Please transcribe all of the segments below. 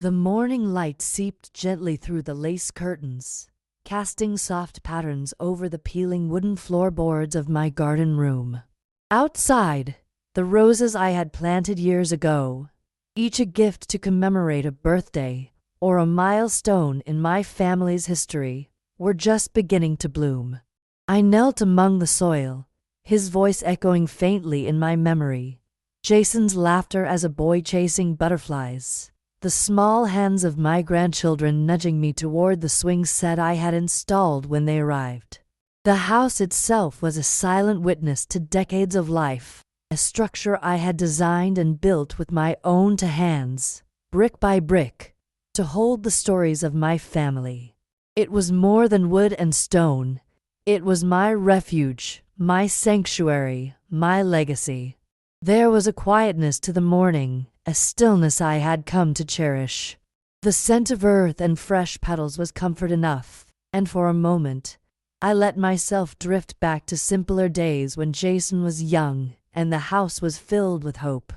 The morning light seeped gently through the lace curtains, casting soft patterns over the peeling wooden floorboards of my garden room. Outside, the roses I had planted years ago, each a gift to commemorate a birthday or a milestone in my family's history, were just beginning to bloom. I knelt among the soil, his voice echoing faintly in my memory, Jason's laughter as a boy chasing butterflies, the small hands of my grandchildren nudging me toward the swing set I had installed when they arrived. The house itself was a silent witness to decades of life, a structure I had designed and built with my own two hands, brick by brick, to hold the stories of my family. It was more than wood and stone. It was my refuge, my sanctuary, my legacy. There was a quietness to the morning, a stillness I had come to cherish. The scent of earth and fresh petals was comfort enough, and for a moment, I let myself drift back to simpler days when Jason was young and the house was filled with hope.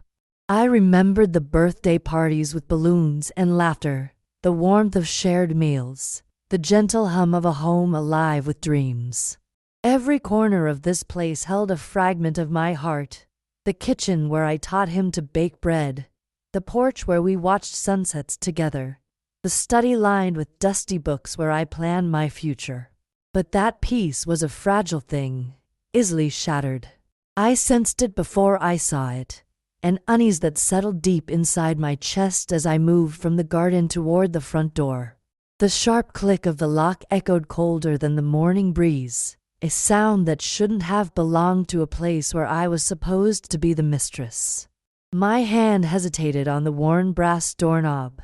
I remembered the birthday parties with balloons and laughter, the warmth of shared meals, the gentle hum of a home alive with dreams. Every corner of this place held a fragment of my heart. The kitchen where I taught him to bake bread, the porch where we watched sunsets together, the study lined with dusty books where I planned my future. But that peace was a fragile thing, easily shattered. I sensed it before I saw it, an unease that settled deep inside my chest as I moved from the garden toward the front door. The sharp click of the lock echoed colder than the morning breeze, a sound that shouldn't have belonged to a place where I was supposed to be the mistress. My hand hesitated on the worn brass doorknob,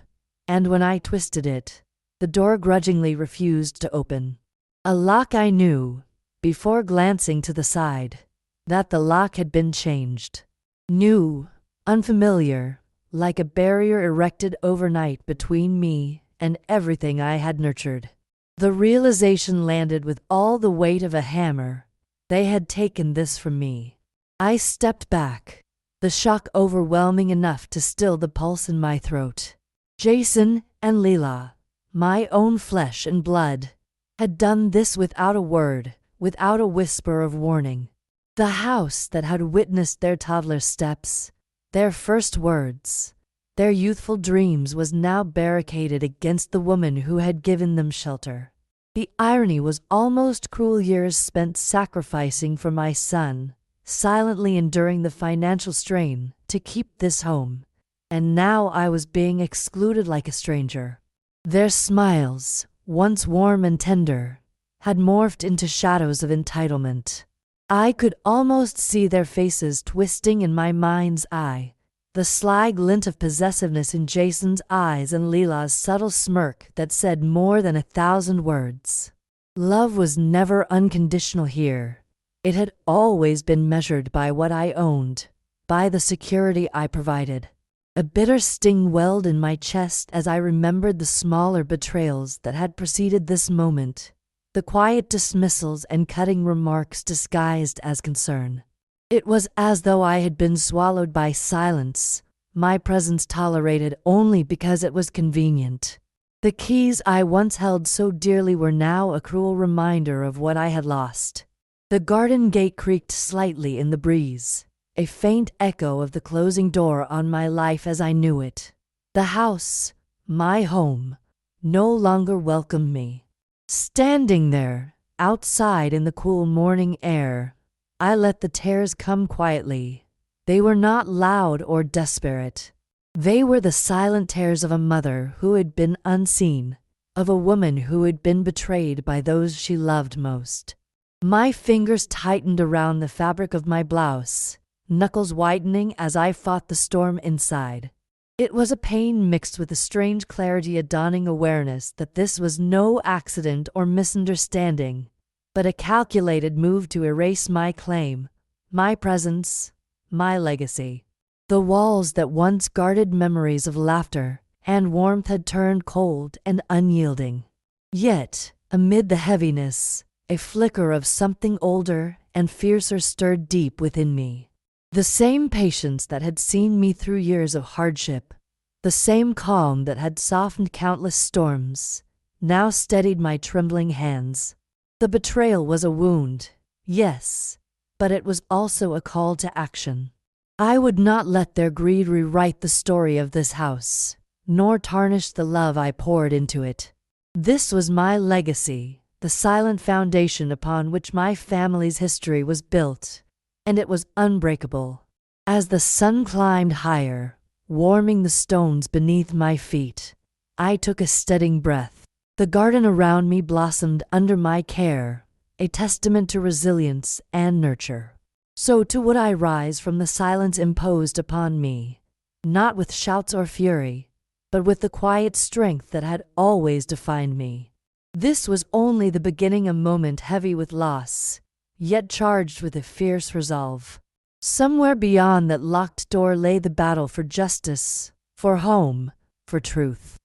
and when I twisted it, the door grudgingly refused to open. A lock I knew, before glancing to the side, that the lock had been changed. New, unfamiliar, like a barrier erected overnight between me and everything I had nurtured. The realization landed with all the weight of a hammer. They had taken this from me. I stepped back, the shock overwhelming enough to still the pulse in my throat. Jason and Leela, my own flesh and blood, had done this without a word, without a whisper of warning. The house that had witnessed their toddler steps, their first words, their youthful dreams was now barricaded against the woman who had given them shelter. The irony was almost cruel, years spent sacrificing for my son, silently enduring the financial strain to keep this home, and now I was being excluded like a stranger. Their smiles, once warm and tender, had morphed into shadows of entitlement. I could almost see their faces twisting in my mind's eye, the sly glint of possessiveness in Jason's eyes and Leela's subtle smirk that said more than 1,000 words. Love was never unconditional here. It had always been measured by what I owned, by the security I provided. A bitter sting welled in my chest as I remembered the smaller betrayals that had preceded this moment. The quiet dismissals and cutting remarks disguised as concern. It was as though I had been swallowed by silence, my presence tolerated only because it was convenient. The keys I once held so dearly were now a cruel reminder of what I had lost. The garden gate creaked slightly in the breeze, a faint echo of the closing door on my life as I knew it. The house, my home, no longer welcomed me. Standing there, outside in the cool morning air, I let the tears come quietly. They were not loud or desperate. They were the silent tears of a mother who had been unseen, of a woman who had been betrayed by those she loved most. My fingers tightened around the fabric of my blouse, knuckles whitening as I fought the storm inside. It was a pain mixed with a strange clarity, a dawning awareness that this was no accident or misunderstanding, but a calculated move to erase my claim, my presence, my legacy. The walls that once guarded memories of laughter and warmth had turned cold and unyielding. Yet, amid the heaviness, a flicker of something older and fiercer stirred deep within me. The same patience that had seen me through years of hardship, The same calm that had softened countless storms now steadied my trembling hands. The betrayal was a wound, yes, but it was also a call to action. I would not let their greed rewrite the story of this house, nor tarnish the love I poured into it. This was my legacy, the silent foundation upon which my family's history was built, and it was unbreakable. As the sun climbed higher, warming the stones beneath my feet, I took a steadying breath. The garden around me blossomed under my care, a testament to resilience and nurture. So too would I rise from the silence imposed upon me, not with shouts or fury, but with the quiet strength that had always defined me. This was only the beginning, a moment heavy with loss, yet charged with a fierce resolve. Somewhere beyond that locked door lay the battle for justice, for home, for truth.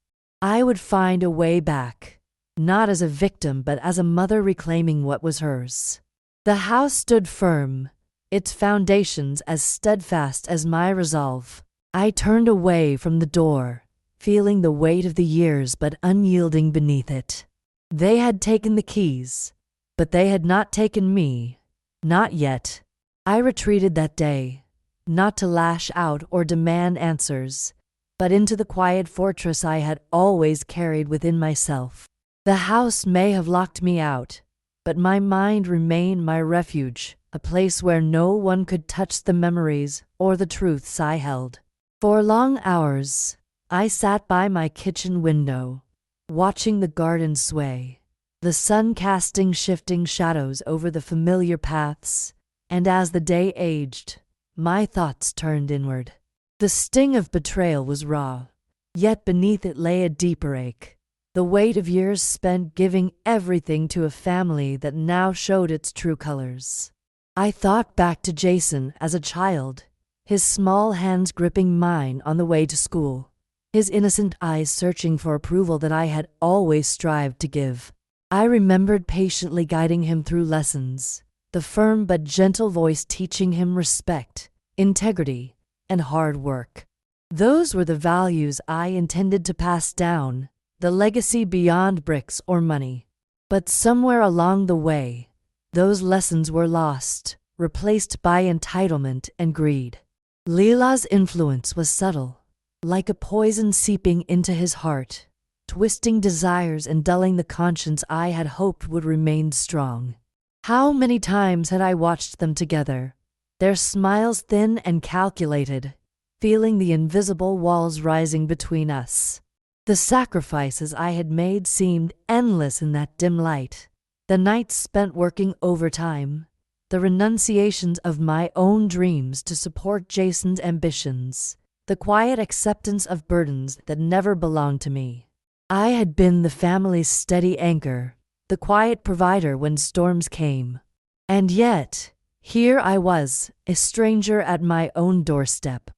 I would find a way back, not as a victim but as a mother reclaiming what was hers. The house stood firm, its foundations as steadfast as my resolve. I turned away from the door, feeling the weight of the years but unyielding beneath it. They had taken the keys, but they had not taken me, not yet. I retreated that day, not to lash out or demand answers, but into the quiet fortress I had always carried within myself. The house may have locked me out, but my mind remained my refuge, a place where no one could touch the memories or the truths I held. For long hours, I sat by my kitchen window, watching the garden sway, the sun casting shifting shadows over the familiar paths, and as the day aged, my thoughts turned inward. The sting of betrayal was raw, yet beneath it lay a deeper ache, the weight of years spent giving everything to a family that now showed its true colors. I thought back to Jason as a child, his small hands gripping mine on the way to school, his innocent eyes searching for approval that I had always strived to give. I remembered patiently guiding him through lessons, the firm but gentle voice teaching him respect, integrity, and hard work. Those were the values I intended to pass down, the legacy beyond bricks or money. But somewhere along the way, those lessons were lost, replaced by entitlement and greed. Leela's influence was subtle, like a poison seeping into his heart, twisting desires and dulling the conscience I had hoped would remain strong. How many times had I watched them together, their smiles thin and calculated, feeling the invisible walls rising between us. The sacrifices I had made seemed endless in that dim light. The nights spent working overtime, the renunciations of my own dreams to support Jason's ambitions, the quiet acceptance of burdens that never belonged to me. I had been the family's steady anchor, the quiet provider when storms came. And yet, here I was, a stranger at my own doorstep.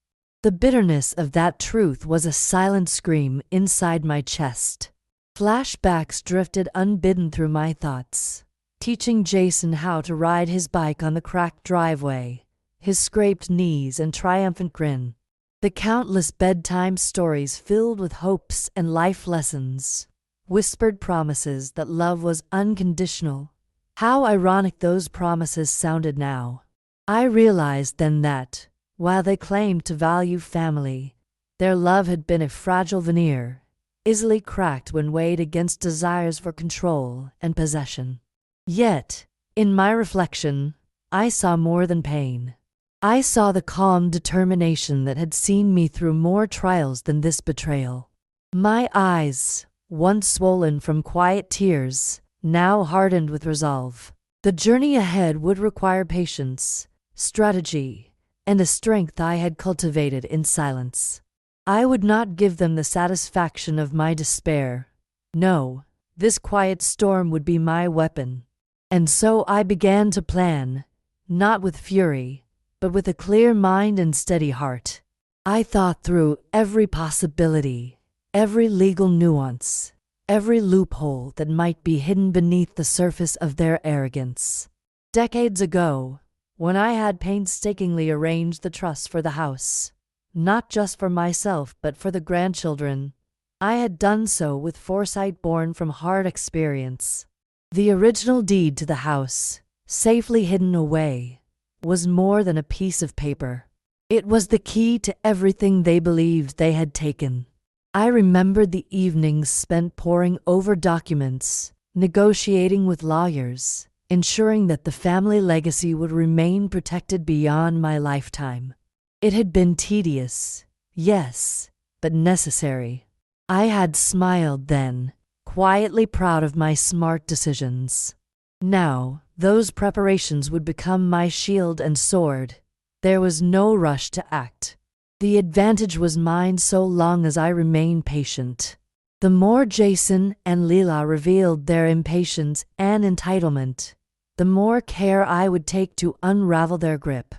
The bitterness of that truth was a silent scream inside my chest. Flashbacks drifted unbidden through my thoughts, teaching Jason how to ride his bike on the cracked driveway, his scraped knees and triumphant grin. The countless bedtime stories filled with hopes and life lessons, whispered promises that love was unconditional. How ironic those promises sounded now. I realized then that, while they claimed to value family, their love had been a fragile veneer, easily cracked when weighed against desires for control and possession. Yet, in my reflection, I saw more than pain. I saw the calm determination that had seen me through more trials than this betrayal. My eyes, once swollen from quiet tears, now hardened with resolve. The journey ahead would require patience, strategy, and a strength I had cultivated in silence. I would not give them the satisfaction of my despair. No, this quiet storm would be my weapon. And so I began to plan, not with fury, but with a clear mind and steady heart. I thought through every possibility, every legal nuance, every loophole that might be hidden beneath the surface of their arrogance. Decades ago, when I had painstakingly arranged the trust for the house, not just for myself but for the grandchildren. I had done so with foresight born from hard experience. The original deed to the house, safely hidden away, was more than a piece of paper. It was the key to everything they believed they had taken. I remembered the evenings spent poring over documents, negotiating with lawyers, ensuring that the family legacy would remain protected beyond my lifetime. It had been tedious, yes, but necessary. I had smiled then, quietly proud of my smart decisions. Now, those preparations would become my shield and sword. There was no rush to act. The advantage was mine so long as I remained patient. The more Jason and Leela revealed their impatience and entitlement, the more care I would take to unravel their grip.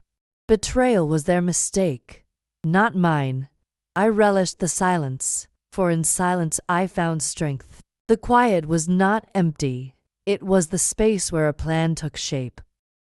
Betrayal was their mistake, not mine. I relished the silence, for in silence I found strength. The quiet was not empty. It was the space where a plan took shape.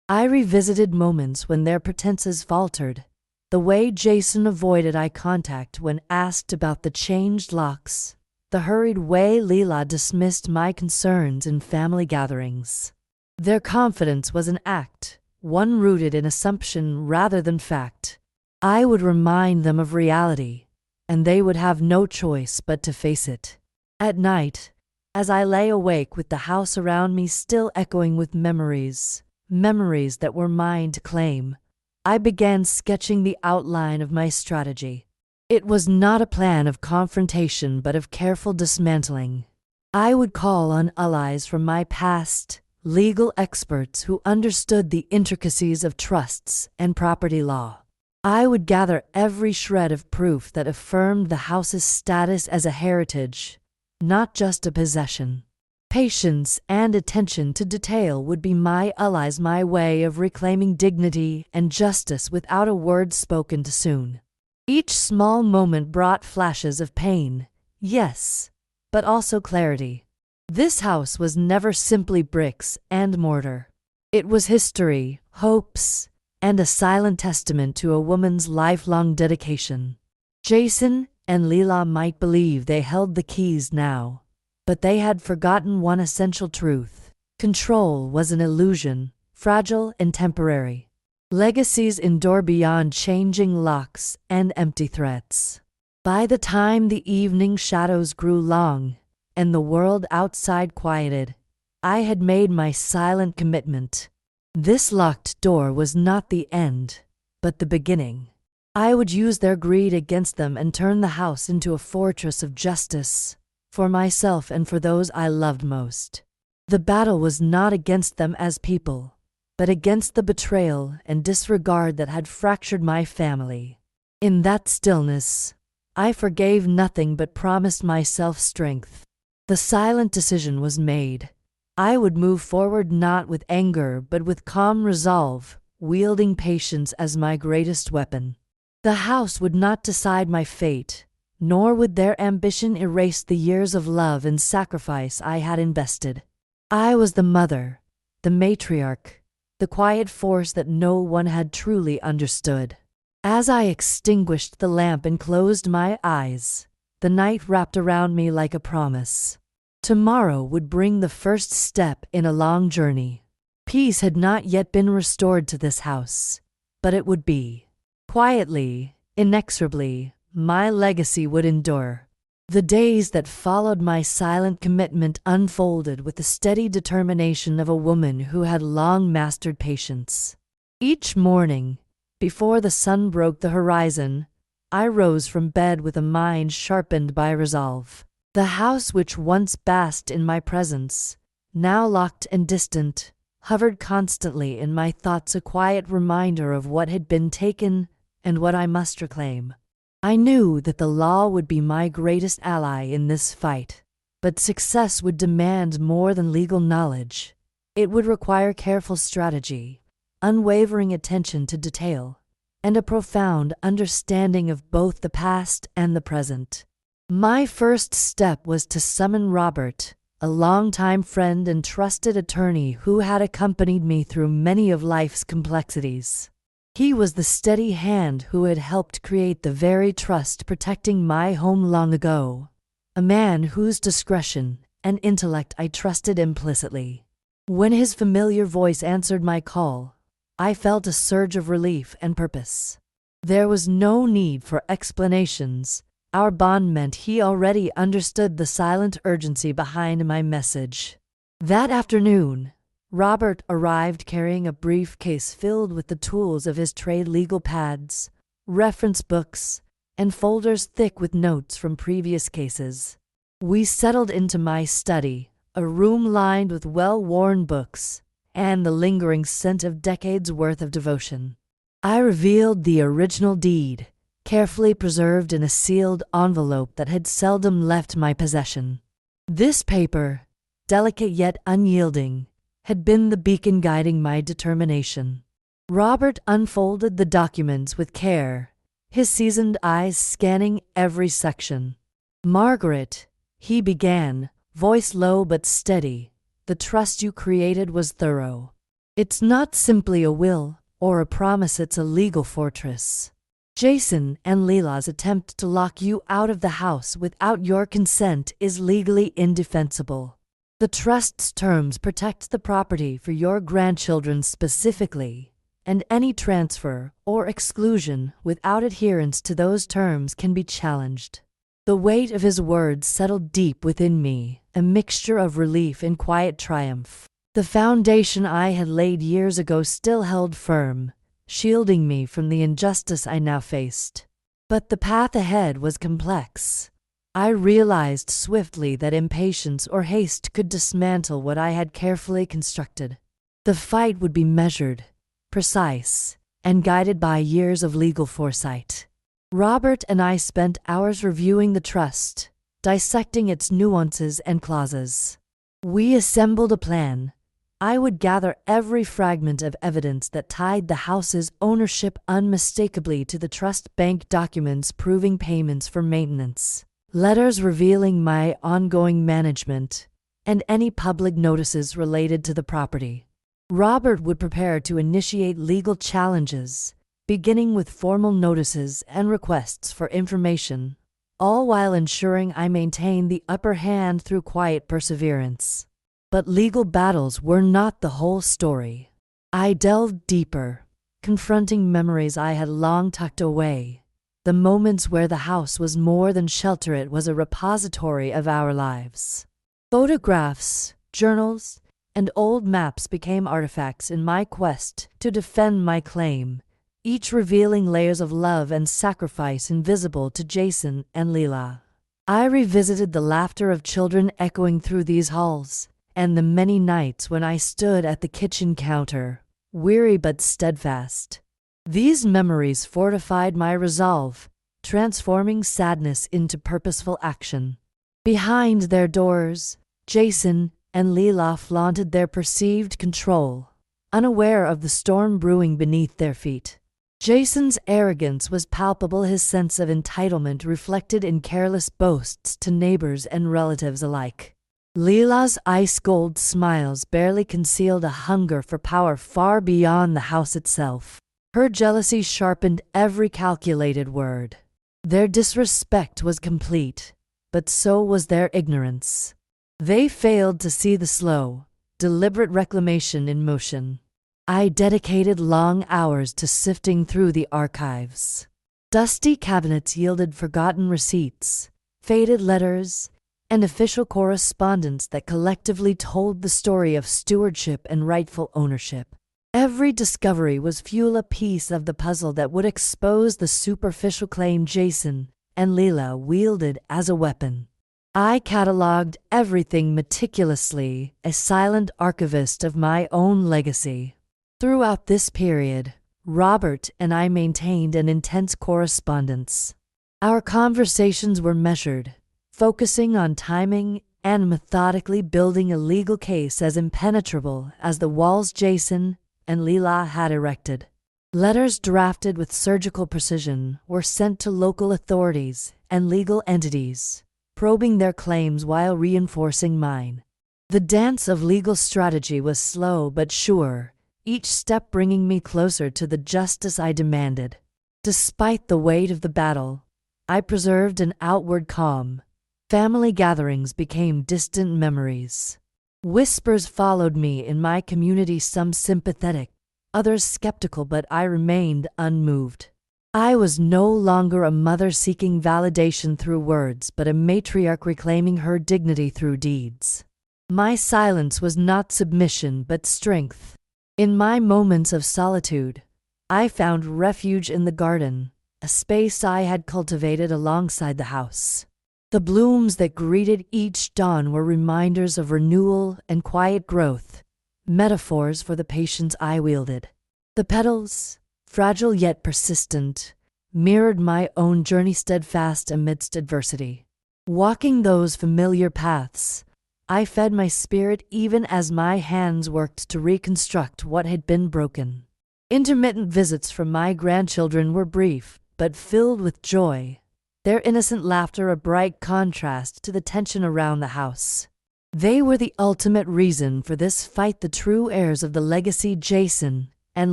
I revisited moments when their pretenses faltered, the way Jason avoided eye contact when asked about the changed locks, the hurried way Leela dismissed my concerns in family gatherings. Their confidence was an act, one rooted in assumption rather than fact. I would remind them of reality, and they would have no choice but to face it. At night, as I lay awake with the house around me still echoing with memories that were mine to claim, I began sketching the outline of my strategy. It was not a plan of confrontation but of careful dismantling. I would call on allies from my past, legal experts who understood the intricacies of trusts and property law. I would gather every shred of proof that affirmed the house's status as a heritage, not just a possession. Patience and attention to detail would be my allies, my way of reclaiming dignity and justice without a word spoken too soon. Each small moment brought flashes of pain, yes, but also clarity. This house was never simply bricks and mortar. It was history, hopes, and a silent testament to a woman's lifelong dedication. Jason and Leela might believe they held the keys now, but they had forgotten one essential truth. Control was an illusion, fragile and temporary. Legacies endure beyond changing locks and empty threats. By the time the evening shadows grew long and the world outside quieted, I had made my silent commitment. This locked door was not the end, but the beginning. I would use their greed against them and turn the house into a fortress of justice, for myself and for those I loved most. The battle was not against them as people, but against the betrayal and disregard that had fractured my family. In that stillness, I forgave nothing but promised myself strength. The silent decision was made. I would move forward not with anger but with calm resolve, wielding patience as my greatest weapon. The house would not decide my fate, nor would their ambition erase the years of love and sacrifice I had invested. I was the mother, the matriarch, the quiet force that no one had truly understood. As I extinguished the lamp and closed my eyes, the night wrapped around me like a promise. Tomorrow would bring the first step in a long journey. Peace had not yet been restored to this house, but it would be. Quietly, inexorably, my legacy would endure. The days that followed my silent commitment unfolded with the steady determination of a woman who had long mastered patience. Each morning, before the sun broke the horizon, I rose from bed with a mind sharpened by resolve. The house which once basked in my presence, now locked and distant, hovered constantly in my thoughts, a quiet reminder of what had been taken and what I must reclaim. I knew that the law would be my greatest ally in this fight, but success would demand more than legal knowledge. It would require careful strategy, unwavering attention to detail, and a profound understanding of both the past and the present. My first step was to summon Robert, a longtime friend and trusted attorney who had accompanied me through many of life's complexities. He was the steady hand who had helped create the very trust protecting my home long ago, a man whose discretion and intellect I trusted implicitly. When his familiar voice answered my call, I felt a surge of relief and purpose. There was no need for explanations. Our bond meant he already understood the silent urgency behind my message. That afternoon, Robert arrived carrying a briefcase filled with the tools of his trade: legal pads, reference books, and folders thick with notes from previous cases. We settled into my study, a room lined with well-worn books and the lingering scent of decades' worth of devotion. I revealed the original deed, carefully preserved in a sealed envelope that had seldom left my possession. This paper, delicate yet unyielding, had been the beacon guiding my determination. Robert unfolded the documents with care, his seasoned eyes scanning every section. "Margaret," he began, voice low but steady, "the trust you created was thorough. It's not simply a will or a promise, it's a legal fortress. Jason and Leela's attempt to lock you out of the house without your consent is legally indefensible. The trust's terms protect the property for your grandchildren specifically, and any transfer or exclusion without adherence to those terms can be challenged." The weight of his words settled deep within me, a mixture of relief and quiet triumph. The foundation I had laid years ago still held firm, shielding me from the injustice I now faced. But the path ahead was complex. I realized swiftly that impatience or haste could dismantle what I had carefully constructed. The fight would be measured, precise, and guided by years of legal foresight. Robert and I spent hours reviewing the trust, dissecting its nuances and clauses. We assembled a plan. I would gather every fragment of evidence that tied the house's ownership unmistakably to the trust: bank documents proving payments for maintenance, letters revealing my ongoing management, and any public notices related to the property. Robert would prepare to initiate legal challenges, beginning with formal notices and requests for information, all while ensuring I maintained the upper hand through quiet perseverance. But legal battles were not the whole story. I delved deeper, confronting memories I had long tucked away. The moments where the house was more than shelter, it was a repository of our lives. Photographs, journals, and old maps became artifacts in my quest to defend my claim, each revealing layers of love and sacrifice invisible to Jason and Leela. I revisited the laughter of children echoing through these halls, and the many nights when I stood at the kitchen counter, weary but steadfast. These memories fortified my resolve, transforming sadness into purposeful action. Behind their doors, Jason and Leela flaunted their perceived control, unaware of the storm brewing beneath their feet. Jason's arrogance was palpable, his sense of entitlement reflected in careless boasts to neighbors and relatives alike. Leela's ice-cold smiles barely concealed a hunger for power far beyond the house itself. Her jealousy sharpened every calculated word. Their disrespect was complete, but so was their ignorance. They failed to see the slow, deliberate reclamation in motion. I dedicated long hours to sifting through the archives. Dusty cabinets yielded forgotten receipts, faded letters, and official correspondence that collectively told the story of stewardship and rightful ownership. Every discovery was fuel, a piece of the puzzle that would expose the superficial claim Jason and Leela wielded as a weapon. I cataloged everything meticulously, a silent archivist of my own legacy. Throughout this period, Robert and I maintained an intense correspondence. Our conversations were measured, focusing on timing and methodically building a legal case as impenetrable as the walls Jason and Leela had erected. Letters drafted with surgical precision were sent to local authorities and legal entities, probing their claims while reinforcing mine. The dance of legal strategy was slow but sure, each step bringing me closer to the justice I demanded. Despite the weight of the battle, I preserved an outward calm. Family gatherings became distant memories. Whispers followed me in my community, some sympathetic, others skeptical, but I remained unmoved. I was no longer a mother seeking validation through words, but a matriarch reclaiming her dignity through deeds. My silence was not submission, but strength. In my moments of solitude, I found refuge in the garden, a space I had cultivated alongside the house. The blooms that greeted each dawn were reminders of renewal and quiet growth, metaphors for the patience I wielded. The petals, fragile yet persistent, mirrored my own journey, steadfast amidst adversity. Walking those familiar paths, I fed my spirit even as my hands worked to reconstruct what had been broken. Intermittent visits from my grandchildren were brief, but filled with joy, their innocent laughter a bright contrast to the tension around the house. They were the ultimate reason for this fight, the true heirs of the legacy Jason and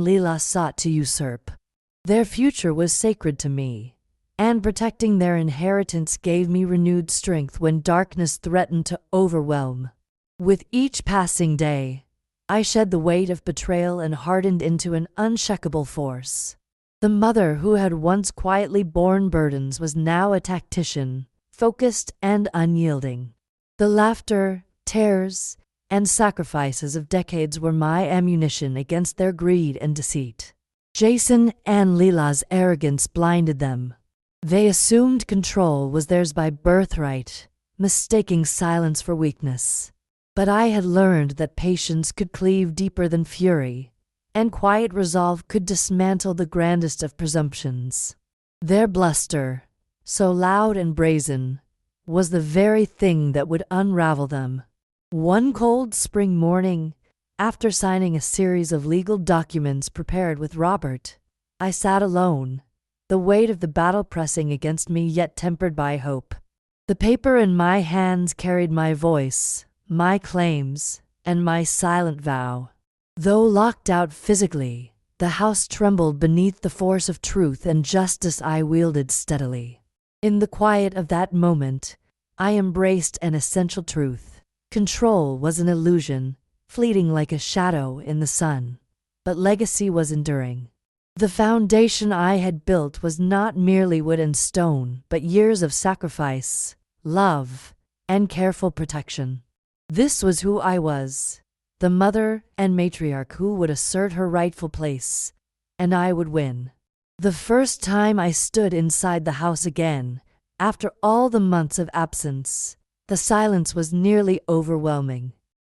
Leela sought to usurp. Their future was sacred to me, and protecting their inheritance gave me renewed strength when darkness threatened to overwhelm. With each passing day, I shed the weight of betrayal and hardened into an unshakable force. The mother who had once quietly borne burdens was now a tactician, focused and unyielding. The laughter, tears, and sacrifices of decades were my ammunition against their greed and deceit. Jason and Leela's arrogance blinded them. They assumed control was theirs by birthright, mistaking silence for weakness. But I had learned that patience could cleave deeper than fury, and quiet resolve could dismantle the grandest of presumptions. Their bluster, so loud and brazen, was the very thing that would unravel them. One cold spring morning, after signing a series of legal documents prepared with Robert, I sat alone, the weight of the battle pressing against me yet tempered by hope. The paper in my hands carried my voice, my claims, and my silent vow. Though locked out physically, the house trembled beneath the force of truth and justice I wielded steadily. In the quiet of that moment, I embraced an essential truth. Control was an illusion, fleeting like a shadow in the sun, but legacy was enduring. The foundation I had built was not merely wood and stone, but years of sacrifice, love, and careful protection. This was who I was, the mother and matriarch who would assert her rightful place, and I would win. The first time I stood inside the house again, after all the months of absence, the silence was nearly overwhelming.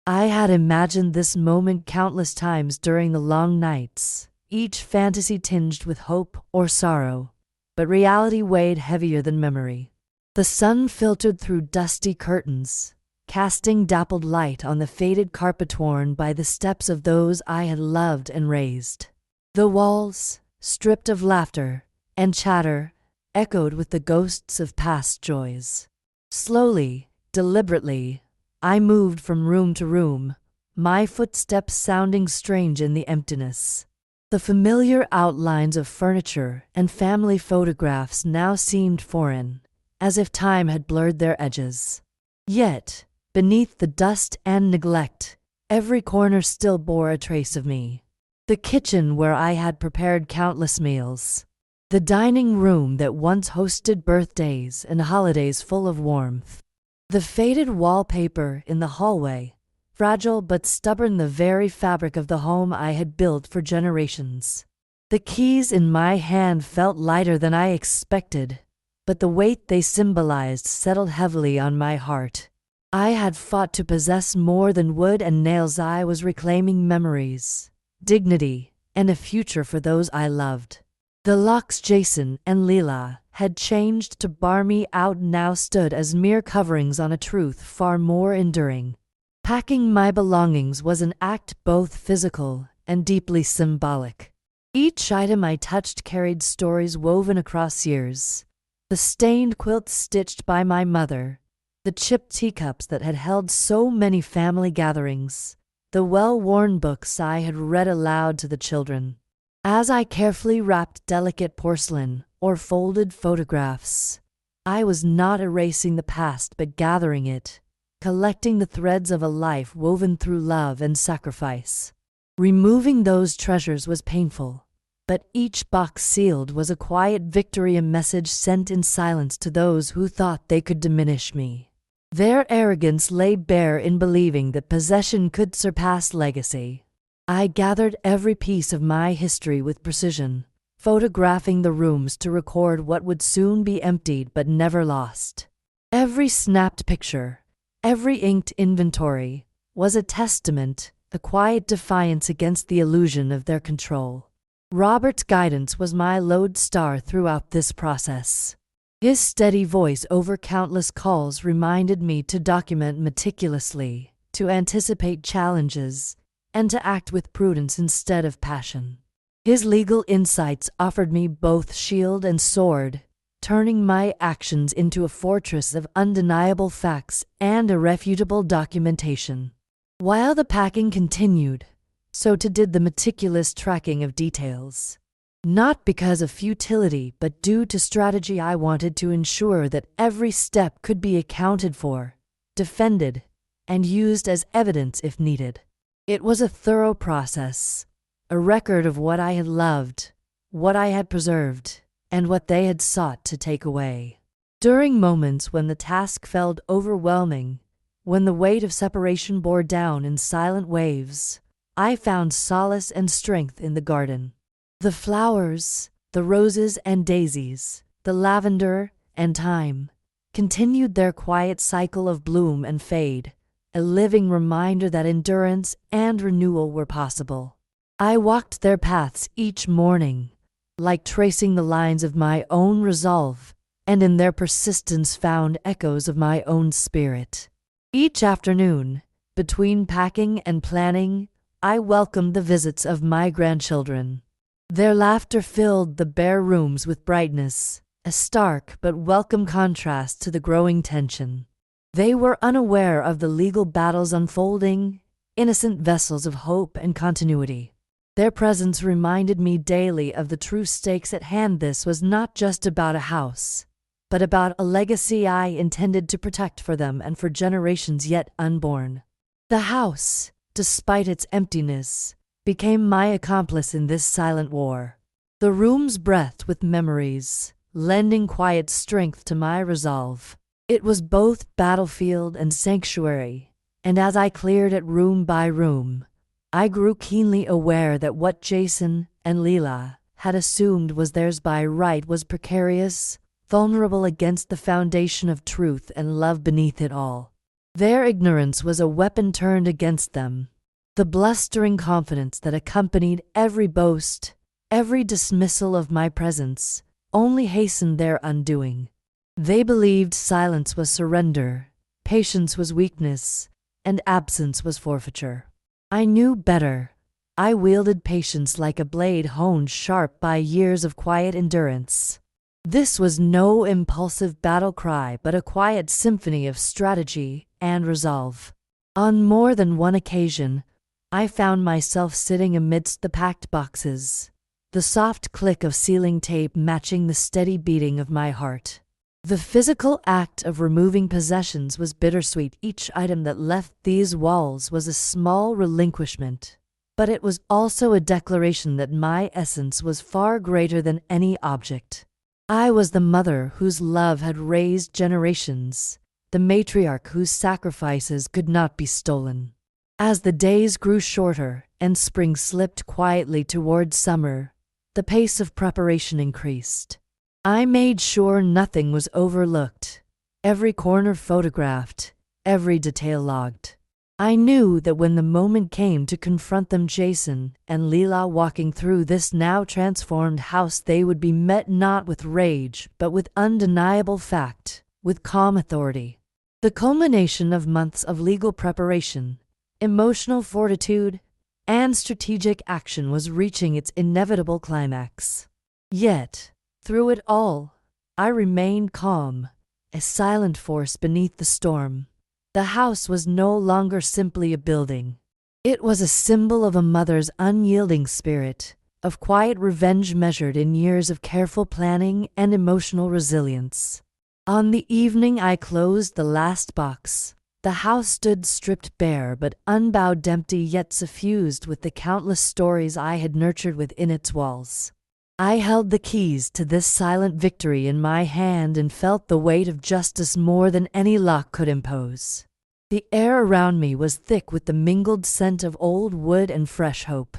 I had imagined this moment countless times during the long nights, each fantasy tinged with hope or sorrow, but reality weighed heavier than memory. The sun filtered through dusty curtains, casting dappled light on the faded carpet worn by the steps of those I had loved and raised. The walls, stripped of laughter and chatter, echoed with the ghosts of past joys. Slowly, deliberately, I moved from room to room, my footsteps sounding strange in the emptiness. The familiar outlines of furniture and family photographs now seemed foreign, as if time had blurred their edges. Yet, beneath the dust and neglect, every corner still bore a trace of me. The kitchen where I had prepared countless meals. The dining room that once hosted birthdays and holidays full of warmth. The faded wallpaper in the hallway, fragile but stubborn, the very fabric of the home I had built for generations. The keys in my hand felt lighter than I expected, but the weight they symbolized settled heavily on my heart. I had fought to possess more than wood and nails. I was reclaiming memories, dignity, and a future for those I loved. The locks Jason and Leela had changed to bar me out now stood as mere coverings on a truth far more enduring. Packing my belongings was an act both physical and deeply symbolic. Each item I touched carried stories woven across years. The stained quilt stitched by my mother, the chipped teacups that had held so many family gatherings, the well-worn books I had read aloud to the children. As I carefully wrapped delicate porcelain or folded photographs, I was not erasing the past but gathering it, collecting the threads of a life woven through love and sacrifice. Removing those treasures was painful, but each box sealed was a quiet victory, a message sent in silence to those who thought they could diminish me. Their arrogance lay bare in believing that possession could surpass legacy. I gathered every piece of my history with precision, photographing the rooms to record what would soon be emptied but never lost. Every snapped picture, every inked inventory, was a testament, a quiet defiance against the illusion of their control. Robert's guidance was my lodestar throughout this process. His steady voice over countless calls reminded me to document meticulously, to anticipate challenges, and to act with prudence instead of passion. His legal insights offered me both shield and sword, turning my actions into a fortress of undeniable facts and irrefutable documentation. While the packing continued, so too did the meticulous tracking of details. Not because of futility, but due to strategy. I wanted to ensure that every step could be accounted for, defended, and used as evidence if needed. It was a thorough process, a record of what I had loved, what I had preserved, and what they had sought to take away. During moments when the task felt overwhelming, when the weight of separation bore down in silent waves, I found solace and strength in the garden. The flowers, the roses and daisies, the lavender and thyme, continued their quiet cycle of bloom and fade, a living reminder that endurance and renewal were possible. I walked their paths each morning, like tracing the lines of my own resolve, and in their persistence found echoes of my own spirit. Each afternoon, between packing and planning, I welcomed the visits of my grandchildren. Their laughter filled the bare rooms with brightness, a stark but welcome contrast to the growing tension. They were unaware of the legal battles unfolding, innocent vessels of hope and continuity. Their presence reminded me daily of the true stakes at hand. This was not just about a house, but about a legacy I intended to protect for them and for generations yet unborn. The house, despite its emptiness, became my accomplice in this silent war. The rooms breathed with memories, lending quiet strength to my resolve. It was both battlefield and sanctuary, and as I cleared it room by room, I grew keenly aware that what Jason and Leela had assumed was theirs by right was precarious, vulnerable against the foundation of truth and love beneath it all. Their ignorance was a weapon turned against them. The blustering confidence that accompanied every boast, every dismissal of my presence, only hastened their undoing. They believed silence was surrender, patience was weakness, and absence was forfeiture. I knew better. I wielded patience like a blade honed sharp by years of quiet endurance. This was no impulsive battle cry, but a quiet symphony of strategy and resolve. On more than one occasion, I found myself sitting amidst the packed boxes, the soft click of sealing tape matching the steady beating of my heart. The physical act of removing possessions was bittersweet. Each item that left these walls was a small relinquishment, but it was also a declaration that my essence was far greater than any object. I was the mother whose love had raised generations, the matriarch whose sacrifices could not be stolen. As the days grew shorter and spring slipped quietly toward summer, the pace of preparation increased. I made sure nothing was overlooked, every corner photographed, every detail logged. I knew that when the moment came to confront them, Jason and Leela walking through this now transformed house, they would be met not with rage but with undeniable fact, with calm authority. The culmination of months of legal preparation, emotional fortitude, and strategic action was reaching its inevitable climax. Yet, through it all, I remained calm, a silent force beneath the storm. The house was no longer simply a building. It was a symbol of a mother's unyielding spirit, of quiet revenge measured in years of careful planning and emotional resilience. On the evening I closed the last box, the house stood stripped bare but unbowed, empty yet suffused with the countless stories I had nurtured within its walls. I held the keys to this silent victory in my hand and felt the weight of justice more than any lock could impose. The air around me was thick with the mingled scent of old wood and fresh hope.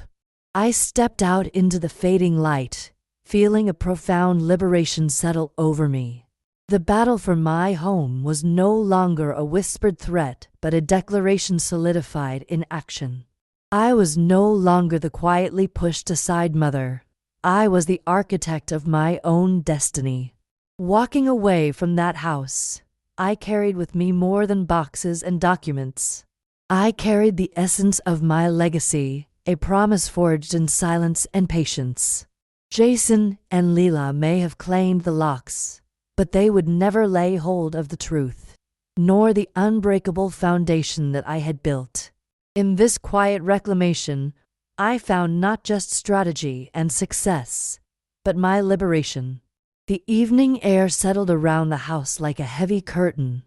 I stepped out into the fading light, feeling a profound liberation settle over me. The battle for my home was no longer a whispered threat, but a declaration solidified in action. I was no longer the quietly pushed aside mother. I was the architect of my own destiny. Walking away from that house, I carried with me more than boxes and documents. I carried the essence of my legacy, a promise forged in silence and patience. Jason and Leela may have claimed the locks, but they would never lay hold of the truth, nor the unbreakable foundation that I had built. In this quiet reclamation, I found not just strategy and success, but my liberation. The evening air settled around the house like a heavy curtain,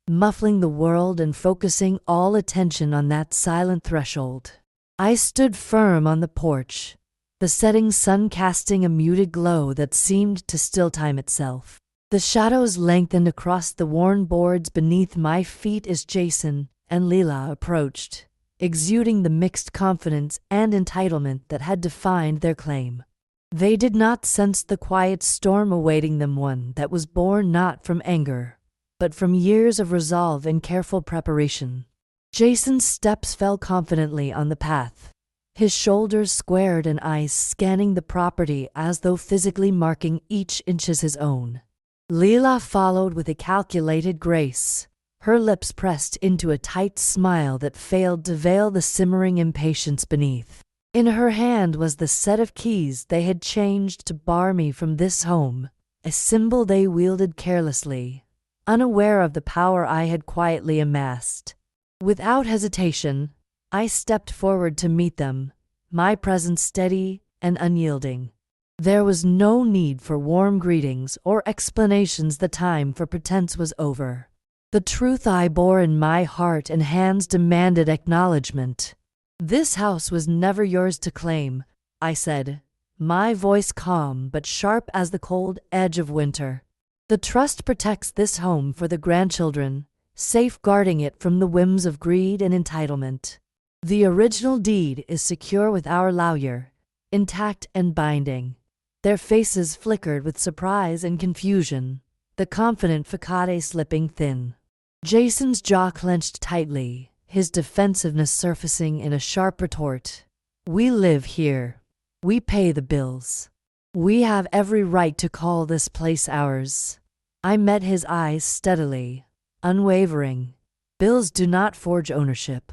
muffling the world and focusing all attention on that silent threshold. I stood firm on the porch, the setting sun casting a muted glow that seemed to still time itself. The shadows lengthened across the worn boards beneath my feet as Jason and Leela approached, exuding the mixed confidence and entitlement that had defined their claim. They did not sense the quiet storm awaiting them, one that was born not from anger, but from years of resolve and careful preparation. Jason's steps fell confidently on the path, his shoulders squared and eyes scanning the property as though physically marking each inch as his own. Leela followed with a calculated grace, her lips pressed into a tight smile that failed to veil the simmering impatience beneath. In her hand was the set of keys they had changed to bar me from this home, a symbol they wielded carelessly, unaware of the power I had quietly amassed. Without hesitation, I stepped forward to meet them, my presence steady and unyielding. There was no need for warm greetings or explanations. The time for pretense was over. The truth I bore in my heart and hands demanded acknowledgement. "This house was never yours to claim," I said, my voice calm but sharp as the cold edge of winter. "The trust protects this home for the grandchildren, safeguarding it from the whims of greed and entitlement. The original deed is secure with our lawyer, intact and binding." Their faces flickered with surprise and confusion, the confident facade slipping thin. Jason's jaw clenched tightly, his defensiveness surfacing in a sharp retort. "We live here. We pay the bills. We have every right to call this place ours." I met his eyes steadily, unwavering. "Bills do not forge ownership.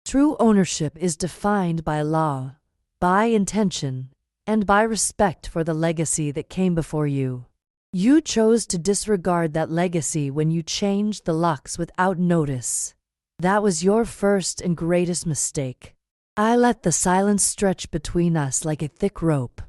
True ownership is defined by law, by intention, and by respect for the legacy that came before you. You chose to disregard that legacy when you changed the locks without notice. That was your first and greatest mistake." I let the silence stretch between us like a thick rope,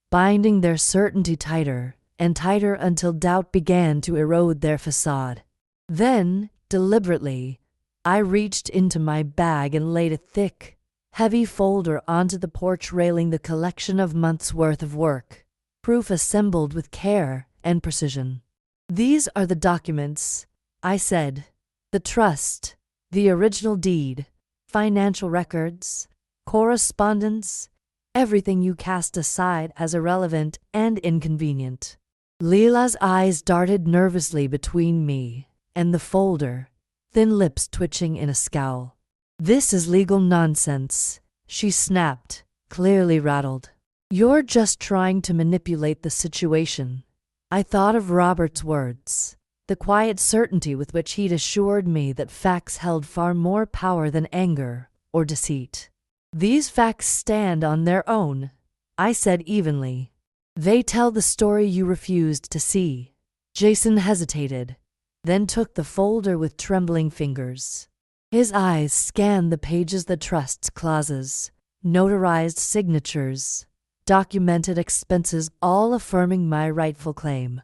binding their certainty tighter and tighter until doubt began to erode their facade. Then, deliberately, I reached into my bag and laid a thick, heavy folder onto the porch railing, the collection of months' worth of work, proof assembled with care and precision. "These are the documents," I said. "The trust, the original deed, financial records, correspondence, everything you cast aside as irrelevant and inconvenient." Leela's eyes darted nervously between me and the folder, thin lips twitching in a scowl. "This is legal nonsense," she snapped, clearly rattled. "You're just trying to manipulate the situation." I thought of Robert's words, the quiet certainty with which he'd assured me that facts held far more power than anger or deceit. "These facts stand on their own," I said evenly. "They tell the story you refused to see." Jason hesitated, then took the folder with trembling fingers. His eyes scanned the pages, the trust's clauses, notarized signatures, documented expenses, all affirming my rightful claim.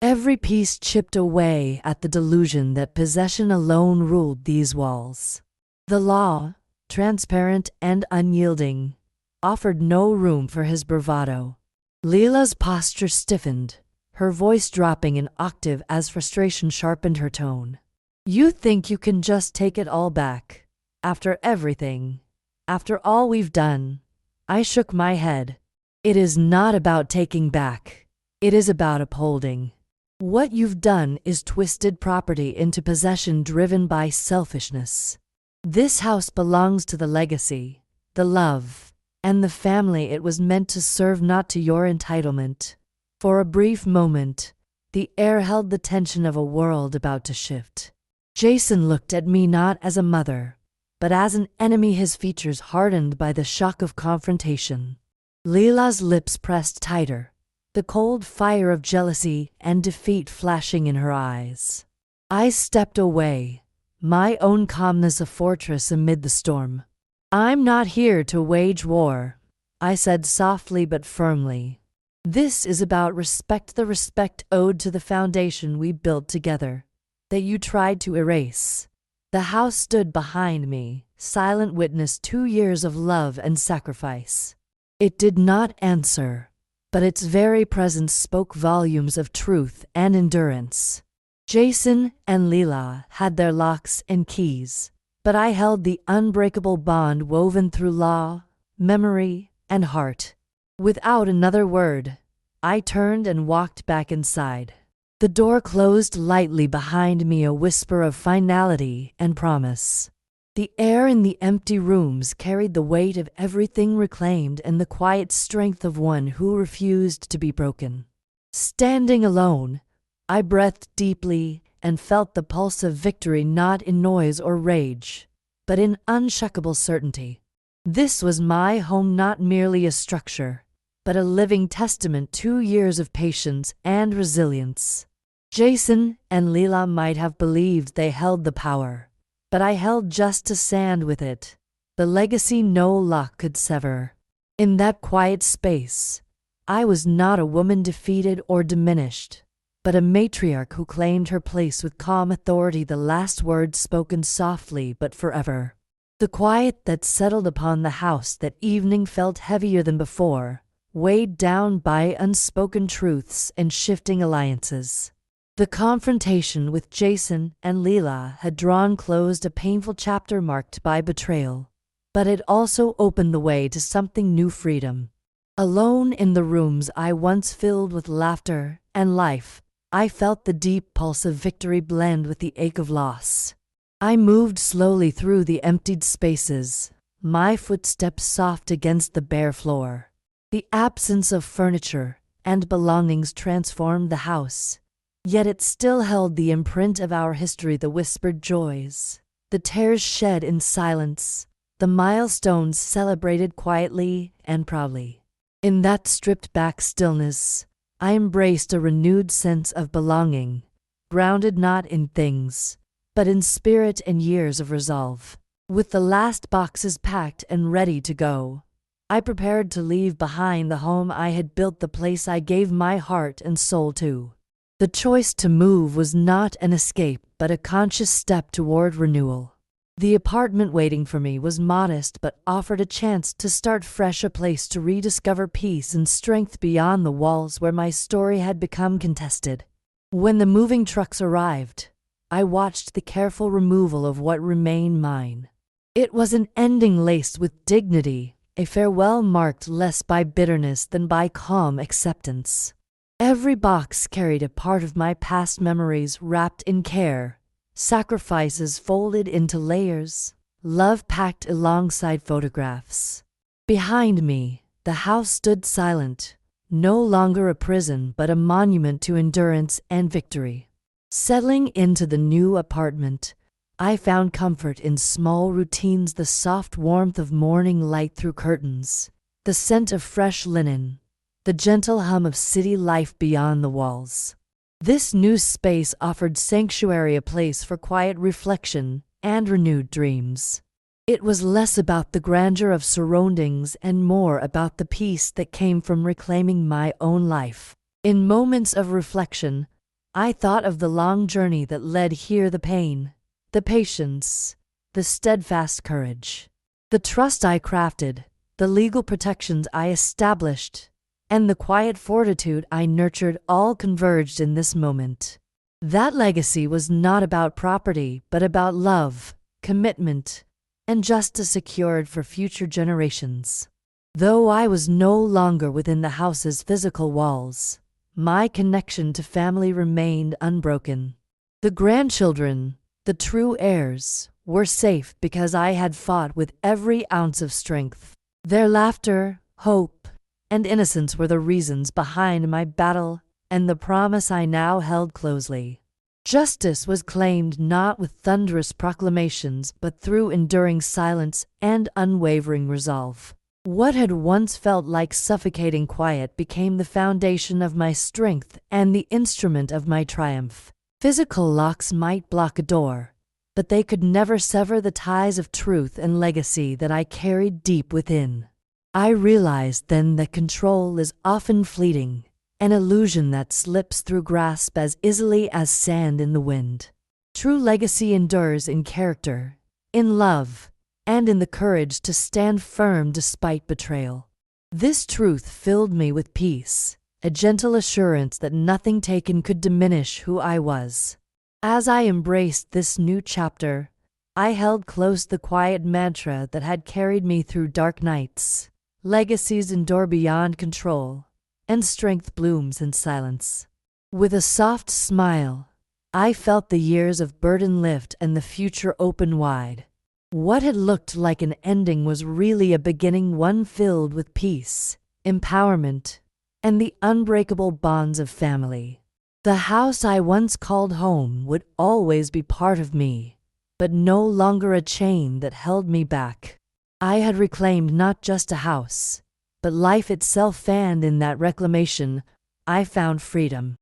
Every piece chipped away at the delusion that possession alone ruled these walls. The law, transparent and unyielding, offered no room for his bravado. Leela's posture stiffened, her voice dropping an octave as frustration sharpened her tone. You think you can just take it all back? After everything? After all we've done? I shook my head. It is not about taking back. It is about upholding. What you've done is twisted property into possession driven by selfishness. This house belongs to the legacy, the love, and the family it was meant to serve, not to your entitlement. For a brief moment, the air held the tension of a world about to shift. Jason looked at me not as a mother, but as an enemy, his features hardened by the shock of confrontation. Leela's lips pressed tighter, the cold fire of jealousy and defeat flashing in her eyes. I stepped away, my own calmness a fortress amid the storm. I'm not here to wage war, I said softly but firmly. This is about respect, the respect owed to the foundation we built together, that you tried to erase. The house stood behind me, silent witness 2 years of love and sacrifice. It did not answer, but its very presence spoke volumes of truth and endurance. Jason and Leela had their locks and keys, but I held the unbreakable bond woven through law, memory, and heart. Without another word, I turned and walked back inside. The door closed lightly behind me, a whisper of finality and promise. The air in the empty rooms carried the weight of everything reclaimed and the quiet strength of one who refused to be broken. Standing alone, I breathed deeply and felt the pulse of victory, not in noise or rage, but in unshakable certainty. This was my home, not merely a structure, but a living testament. 2 years of patience and resilience. Jason and Leela might have believed they held the power, but I held just a sand with it, the legacy no lock could sever. In that quiet space, I was not a woman defeated or diminished, but a matriarch who claimed her place with calm authority, the last word spoken softly but forever. The quiet that settled upon the house that evening felt heavier than before, weighed down by unspoken truths and shifting alliances. The confrontation with Jason and Leela had drawn closed a painful chapter marked by betrayal, but it also opened the way to something new: freedom. Alone in the rooms I once filled with laughter and life, I felt the deep pulse of victory blend with the ache of loss. I moved slowly through the emptied spaces, my footsteps soft against the bare floor. The absence of furniture and belongings transformed the house, yet it still held the imprint of our history, the whispered joys, the tears shed in silence, the milestones celebrated quietly and proudly. In that stripped-back stillness, I embraced a renewed sense of belonging, grounded not in things, but in spirit and years of resolve. With the last boxes packed and ready to go, I prepared to leave behind the home I had built, the place I gave my heart and soul to. The choice to move was not an escape, but a conscious step toward renewal. The apartment waiting for me was modest but offered a chance to start fresh, a place to rediscover peace and strength beyond the walls where my story had become contested. When the moving trucks arrived, I watched the careful removal of what remained mine. It was an ending laced with dignity, a farewell marked less by bitterness than by calm acceptance. Every box carried a part of my past memories wrapped in care, sacrifices folded into layers, love packed alongside photographs. Behind me, the house stood silent, no longer a prison but a monument to endurance and victory. Settling into the new apartment, I found comfort in small routines: the soft warmth of morning light through curtains, the scent of fresh linen, the gentle hum of city life beyond the walls. This new space offered sanctuary, a place for quiet reflection and renewed dreams. It was less about the grandeur of surroundings and more about the peace that came from reclaiming my own life. In moments of reflection, I thought of the long journey that led here, the pain, the patience, the steadfast courage, the trust I crafted, the legal protections I established, and the quiet fortitude I nurtured all converged in this moment. That legacy was not about property, but about love, commitment, and justice secured for future generations. Though I was no longer within the house's physical walls, my connection to family remained unbroken. The grandchildren, the true heirs, were safe because I had fought with every ounce of strength. Their laughter, hope, and innocence were the reasons behind my battle and the promise I now held closely. Justice was claimed not with thunderous proclamations, but through enduring silence and unwavering resolve. What had once felt like suffocating quiet became the foundation of my strength and the instrument of my triumph. Physical locks might block a door, but they could never sever the ties of truth and legacy that I carried deep within. I realized then that control is often fleeting, an illusion that slips through grasp as easily as sand in the wind. True legacy endures in character, in love, and in the courage to stand firm despite betrayal. This truth filled me with peace, a gentle assurance that nothing taken could diminish who I was. As I embraced this new chapter, I held close the quiet mantra that had carried me through dark nights. Legacies endure beyond control, and strength blooms in silence. With a soft smile, I felt the years of burden lift and the future open wide. What had looked like an ending was really a beginning, one filled with peace, empowerment, and the unbreakable bonds of family. The house I once called home would always be part of me, but no longer a chain that held me back. I had reclaimed not just a house, but life itself, and in that reclamation, I found freedom.